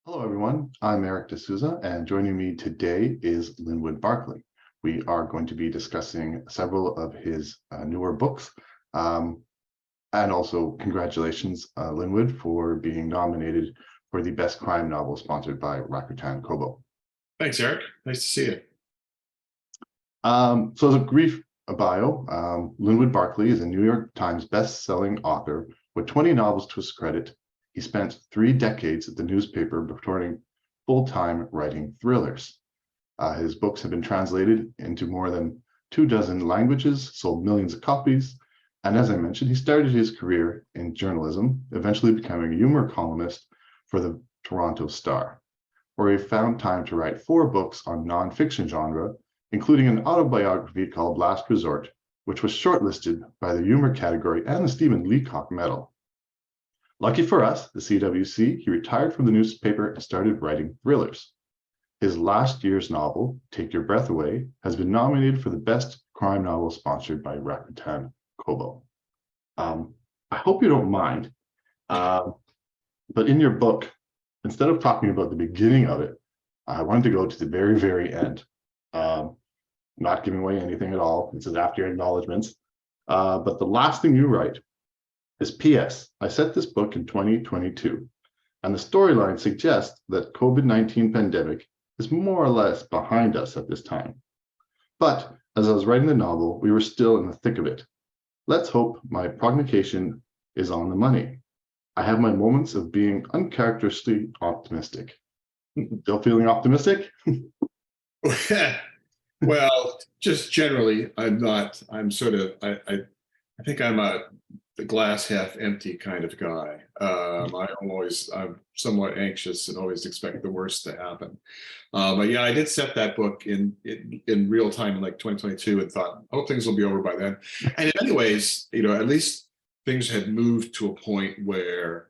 Hello, everyone. I'm Eric D'Souza, and joining me today is Linwood Barclay. We are going to be discussing several of his newer books. And also, congratulations, Linwood, for being nominated for the Best Crime Novel sponsored by Rakuten Kobo. Thanks, Eric. Nice to see you. So as a brief bio, Linwood Barclay is a New York Times best-selling author with 20 novels to his credit. He spent 3 decades at the newspaper before turning full-time writing thrillers. His books have been translated into more than 24 languages, sold millions of copies, and as I mentioned, he started his career in journalism, eventually becoming a humor columnist for the Toronto Star, where he found time to write 4 books on non-fiction genre, including an autobiography called Last Resort, which was shortlisted by the humor category and the Stephen Leacock Medal. Lucky for us, the CWC, he retired from the newspaper and started writing thrillers. His last year's novel, Take Your Breath Away, has been nominated for the Best Crime Novel sponsored by Rakuten Kobo. I hope you don't mind, but in your book, instead of talking about the beginning of it, I wanted to go to the very, very end. Not giving away anything at all. This is after your acknowledgements. But the last thing you write is P.S. I set this book in 2022, and the storyline suggests that COVID-19 pandemic is more or less behind us at this time. But as I was writing the novel, we were still in the thick of it. Let's hope my prognostication is on the money. I have my moments of being uncharacteristically optimistic. Still feeling optimistic? Well, just generally, I'm not. I'm sort of. I think I'm the glass half empty kind of guy. I'm somewhat anxious and always expect the worst to happen. But yeah, I did set that book in real time in like 2022 and thought, oh, things will be over by then. And in many ways, at least things had moved to a point where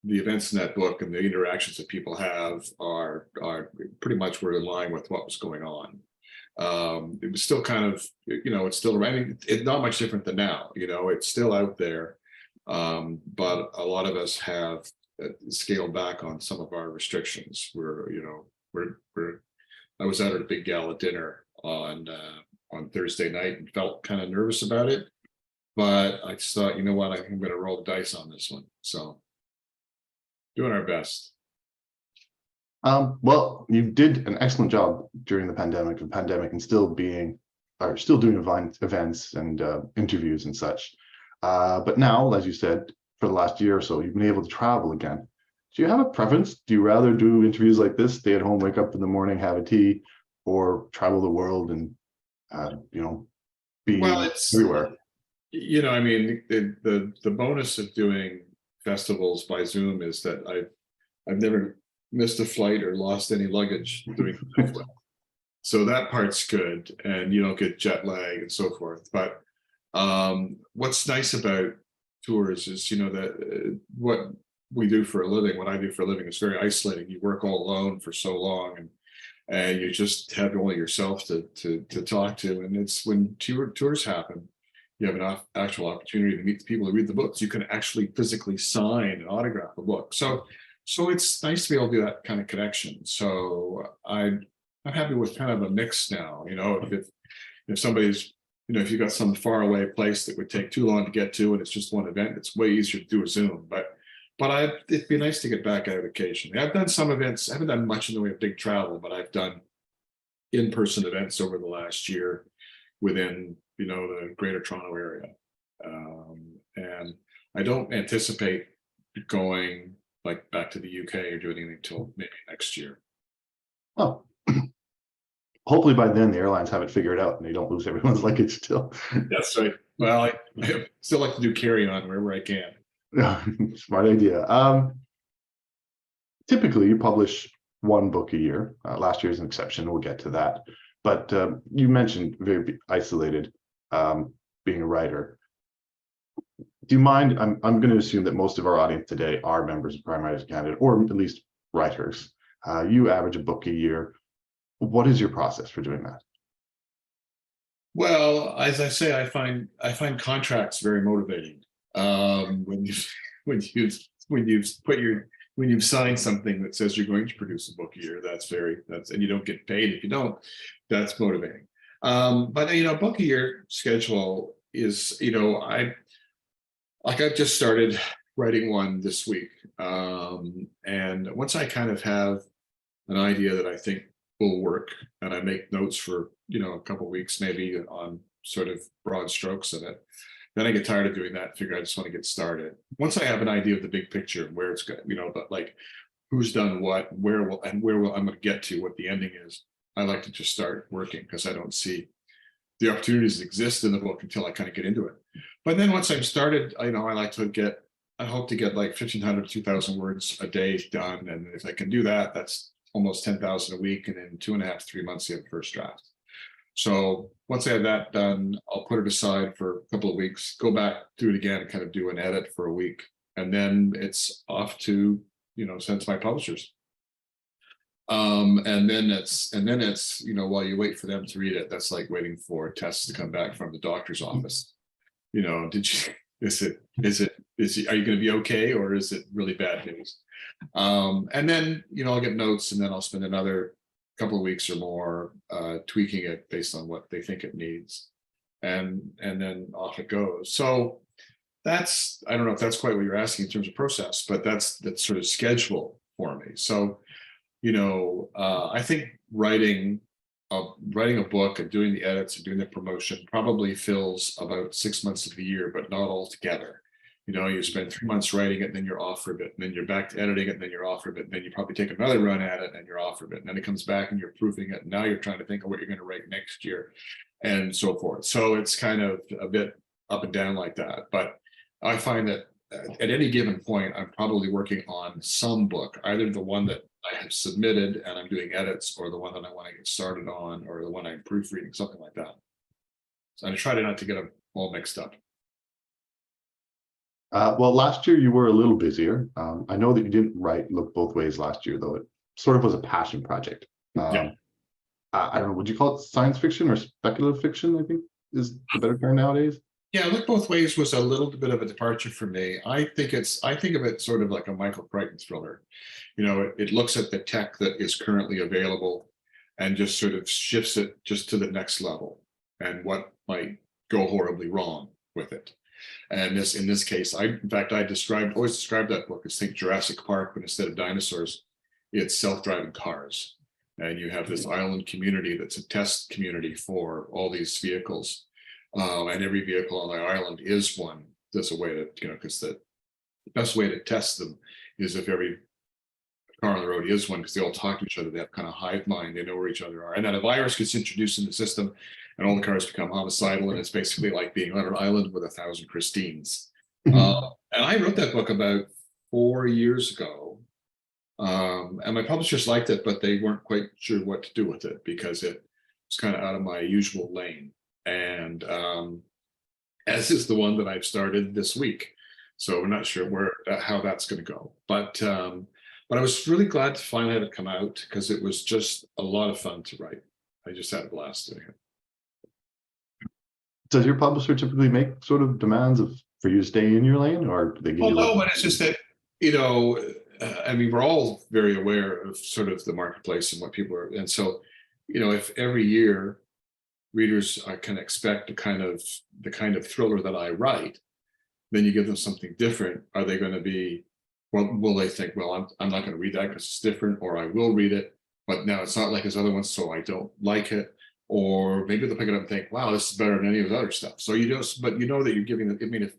the events in that book and the interactions that people have are pretty much were in line with what was going on. It was still kind of, it's still, I mean, it's not much different than now, it's still out there. But a lot of us have scaled back on some of our restrictions. I was out at a big gala dinner on Thursday night and felt kind of nervous about it, but I just thought, you know what, I think I'm going to roll the dice on this one. So doing our best. Well, you did an excellent job during the pandemic and still doing events and interviews and such. But now, as you said, for the last year or so, you've been able to travel again. Do you have a preference? Do you rather do interviews like this, stay at home, wake up in the morning, have a tea, or travel the world and be everywhere? I mean, the bonus of doing festivals by Zoom is that I've never missed a flight or lost any luggage doing it. So that part's good, and you don't get jet lag and so forth. But what's nice about tours is, that what we do for a living, what I do for a living, is very isolating. You work all alone for so long, and you just have only yourself to talk to. And it's when tours happen, you have an actual opportunity to meet the people who read the books. You can actually physically sign and autograph a book. So it's nice to be able to do that kind of connection. So I'm happy with kind of a mix now. If somebody's, if you've got some faraway place that would take too long to get to and it's just one event, it's way easier to do a Zoom. But it'd be nice to get back out occasionally. I've done some events. I haven't done much in the way of big travel, but I've done in-person events over the last year within, the Greater Toronto area. And I don't anticipate going like back to the UK or doing anything until maybe next year. Oh, hopefully by then the airlines have it figured out and they don't lose everyone's luggage still. That's right. Well, I still like to do carry-on wherever I can. Yeah, smart idea. Typically, you publish 1 book a year. Last year is an exception. We'll get to that. But you mentioned very isolated, being a writer. Do you mind? I'm going to assume that most of our audience today are members of Crime Writers Canada, or at least writers. You average a book a year. What is your process for doing that? Well, as I say, I find contracts very motivating. When you put when you've signed something that says you're going to produce a book a year, and you don't get paid if you don't, that's motivating. But a book a year schedule is, I've just started writing one this week. And once I kind of have an idea that I think will work, and I make notes for, a couple of weeks, maybe on sort of broad strokes of it, then I get tired of doing that. Figure I just want to get started. Once I have an idea of the big picture and where it's going, but like who's done what, where will I'm going to get to, what the ending is, I like to just start working, because I don't see the opportunities that exist in the book until I kind of get into it. But then once I've started, I hope to get like 1,500 to 2,000 words a day done. And if I can do that, that's almost 10,000 a week. And in 2.5 to 3 months, you have the first draft. So once I have that done, I'll put it aside for a couple of weeks, go back, do it again, and kind of do an edit for a week. And then it's off to, send to my publishers. And then it's, while you wait for them to read it, that's like waiting for tests to come back from the doctor's office. Are you going to be okay, or is it really bad news? And then, I'll get notes, and then I'll spend another couple of weeks or more tweaking it based on what they think it needs. And then off it goes. So I don't know if that's quite what you're asking in terms of process, but that's sort of schedule for me. So, I think writing a book and doing the edits and doing the promotion probably fills about 6 months of the year, but not all together. You spend 3 months writing it, and then you're off for a bit, and then you're back to editing it, and then you're off for a bit, and then you probably take another run at it, and you're off for a bit, and then it comes back and you're proofing it, and now you're trying to think of what you're going to write next year, and so forth. So it's kind of a bit up and down like that. But I find that at any given point, I'm probably working on some book, either the one that I have submitted and I'm doing edits, or the one that I want to get started on, or the one I'm proofreading, something like that. So I try to not to get them all mixed up. Well, last year you were a little busier. I know that you didn't write Look Both Ways last year, though. It sort of was a passion project. Yeah. I don't know, would you call it science fiction or speculative fiction, I think is the better term nowadays? Yeah, Look Both Ways was a little bit of a departure for me. I think of it sort of like a Michael Crichton thriller. It looks at the tech that is currently available and just sort of shifts it just to the next level, and what might go horribly wrong with it. And in this case, always described that book as, think Jurassic Park, but instead of dinosaurs, it's self-driving cars. And you have this island community that's a test community for all these vehicles. And every vehicle on the island is one. There's a way to, because the best way to test them is if every car on the road is one, because they all talk to each other. They have kind of hive mind. They know where each other are. And then a virus gets introduced in the system, and all the cars become homicidal. And it's basically like being on an island with 1,000 Christines. And I wrote that book about 4 years ago. And my publishers liked it, but they weren't quite sure what to do with it, because it was kind of out of my usual lane. And as is the one that I've started this week. So we're not sure how that's going to go. But I was really glad to finally have it come out, because it was just a lot of fun to write. I just had a blast doing it. Does your publisher typically make sort of demands for you to stay in your lane, or do they give you? No, but it's just that, we're all very aware of sort of the marketplace and what people are. And so, if every year readers can expect the kind of thriller that I write, then you give them something different. Are they going to be, will they think, well, I'm not going to read that because it's different, or I will read it, but now it's not like his other ones, so I don't like it. Or maybe they'll pick it up and think, wow, this is better than any of his other stuff. So that you're giving them. If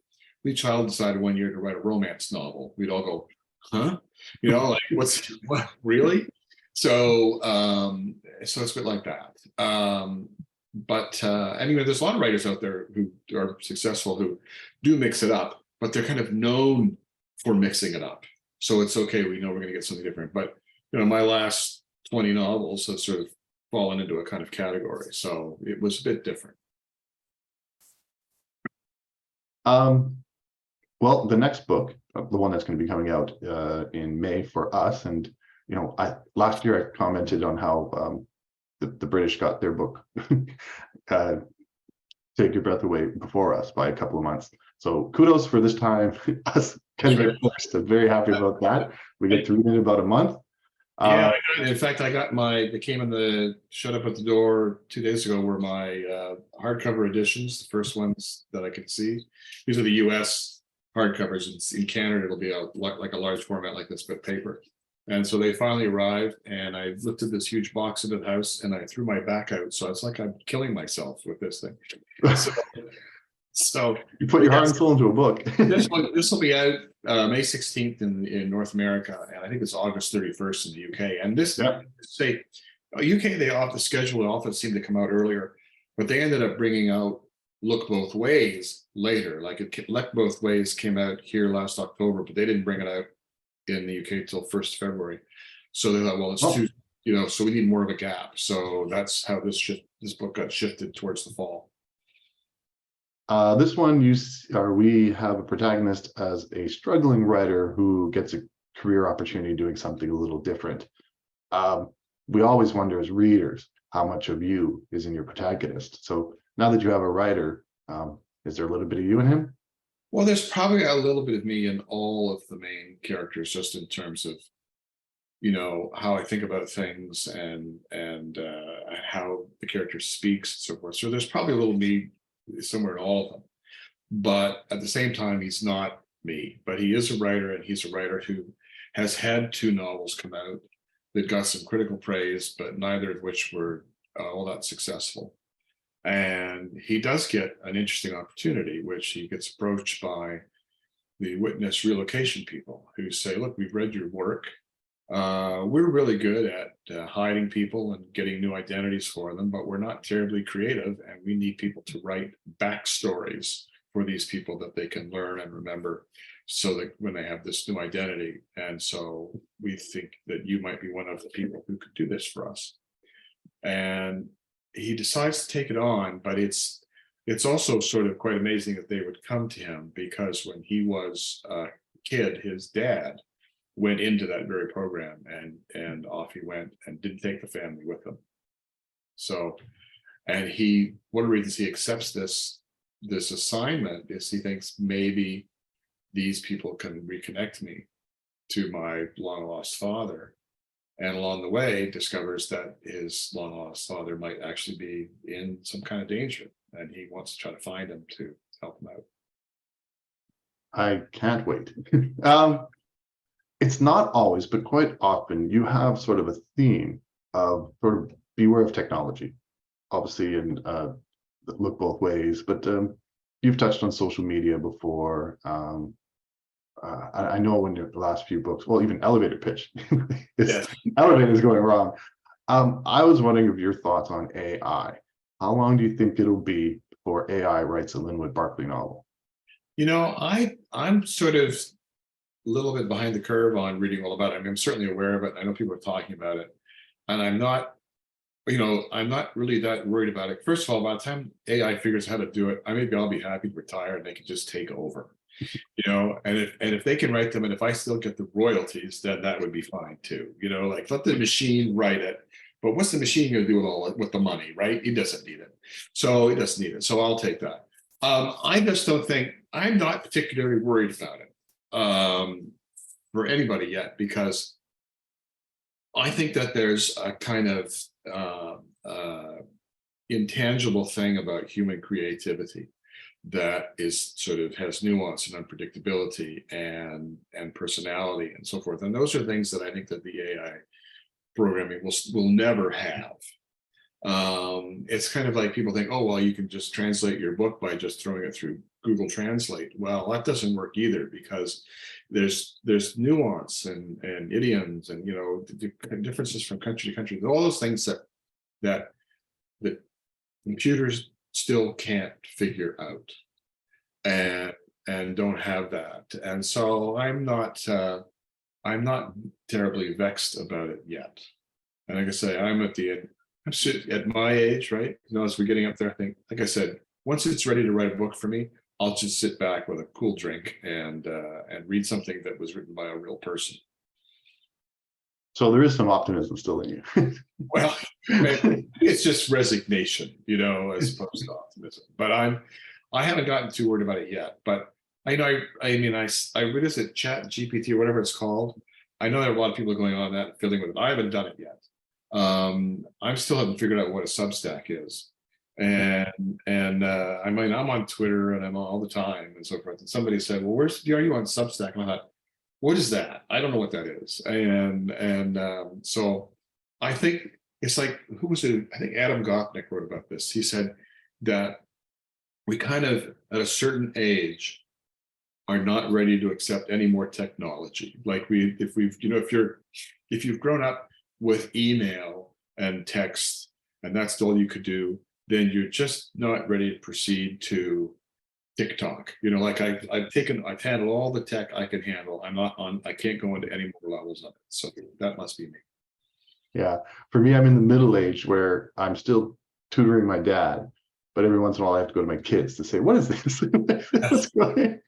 Lee Child decided one year to write a romance novel, we'd all go, huh? Like, what, really? So it's a bit like that. But anyway, there's a lot of writers out there who are successful who do mix it up, but they're kind of known for mixing it up. So it's okay. We know we're going to get something different. But my last 20 novels have sort of fallen into a kind of category. So it was a bit different. Well, the next book, the one that's going to be coming out in May for us, and last year I commented on how the British got their book Take Your Breath Away before us by a couple of months. So kudos for this time, us Getting it finished. I'm very happy about that. We get to read it in about a month. Yeah, in fact, they came showed up at the door 2 days ago, were my hardcover editions, the first ones that I could see. These are the US hardcovers. In Canada, it'll be like a large format like this, but paper. And so they finally arrived, and I lifted this huge box into the house, and I threw my back out. So it's like I'm killing myself with this thing. So you put your heart and soul into a book. this will be out May 16th in North America, and I think it's August 31st in the UK. And this, say, UK, they off the schedule, it often seemed to come out earlier, but they ended up bringing out Look Both Ways later. Like Look Both Ways came out here last October, but they didn't bring it out in the UK till 1st February. So they thought, well, it's too, so we need more of a gap. So that's how this book got shifted towards the fall. This one, we have a protagonist as a struggling writer who gets a career opportunity doing something a little different. We always wonder as readers how much of you is in your protagonist. So now that you have a writer, is there a little bit of you in him? Well, there's probably a little bit of me in all of the main characters, just in terms of, how I think about things and how the character speaks and so forth. So there's probably a little me somewhere in all of them, but at the same time, he's not me. But he is a writer, and he's a writer who has had 2 novels come out that got some critical praise, but neither of which were all that successful. And he does get an interesting opportunity, which he gets approached by the witness relocation people who say, look, we've read your work. We're really good at hiding people and getting new identities for them, but we're not terribly creative, and we need people to write backstories for these people that they can learn and remember, so that when they have this new identity. And so we think that you might be one of the people who could do this for us. And he decides to take it on, but it's also sort of quite amazing that they would come to him, because when he was a kid, his dad went into that very program, and off he went, and didn't take the family with him. So, and one of the reasons he accepts this assignment is he thinks maybe these people can reconnect me to my long lost father, and along the way discovers that his long lost father might actually be in some kind of danger, and he wants to try to find him to help him out. I can't wait. It's not always, but quite often, you have sort of a theme of sort of beware of technology, obviously, and Look Both Ways, but you've touched on social media before. I know when your last few books, well, even Elevator Pitch, Elevator is going wrong. I was wondering of your thoughts on AI. How long do you think it'll be before AI writes a Linwood Barclay novel? I'm sort of a little bit behind the curve on reading all about it. I mean, I'm certainly aware of it. I know people are talking about it, and I'm not really that worried about it. First of all, by the time AI figures how to do it, I'll be happy to retire and they can just take over. And if they can write them, and if I still get the royalties, then that would be fine too. Like, let the machine write it. But what's the machine going to do with the money, right? He doesn't need it. So I'll take that. I just don't think, I'm not particularly worried about it for anybody yet, because I think that there's a kind of intangible thing about human creativity that is sort of has nuance and unpredictability and personality and so forth. And those are things that I think that the AI programming will never have. It's kind of like people think, oh, well, you can just translate your book by just throwing it through Google Translate. Well, that doesn't work either, because there's nuance and idioms and differences from country to country. All those things that computers still can't figure out and don't have that. And so I'm not terribly vexed about it yet. And like I say, I'm at my age, right? As we're getting up there, I think, like I said, once it's ready to write a book for me, I'll just sit back with a cool drink and read something that was written by a real person. So there is some optimism still in you. Well, it's just resignation, as opposed to optimism. But I haven't gotten too worried about it yet. But I know, I mean, what is it, Chat GPT or whatever it's called? I know there are a lot of people going on that, fiddling with it. I haven't done it yet. I still haven't figured out what a Substack is. And I mean, I'm on Twitter and I'm on all the time and so forth. And somebody said, well, are you on Substack? And I thought, what is that? I don't know what that is. So I think it's like, who was it? I think Adam Gopnik wrote about this. He said that we kind of, at a certain age, are not ready to accept any more technology. Like if you've grown up with email and text, and that's all you could do, then you're just not ready to proceed to TikTok. Like I've handled all the tech I can handle. I can't go into any more levels of it. So that must be me. Yeah, for me, I'm in the middle age where I'm still tutoring my dad, but every once in a while I have to go to my kids to say, what is this? What's going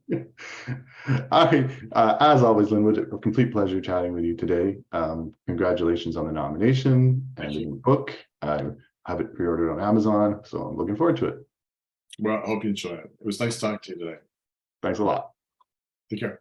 Yeah. All right. As always, Linwood, a complete pleasure chatting with you today. Congratulations on the nomination and the new book. I have it pre-ordered on Amazon, so I'm looking forward to it. Well, I hope you enjoy it. It was nice talking to you today. Thanks a lot. Take care.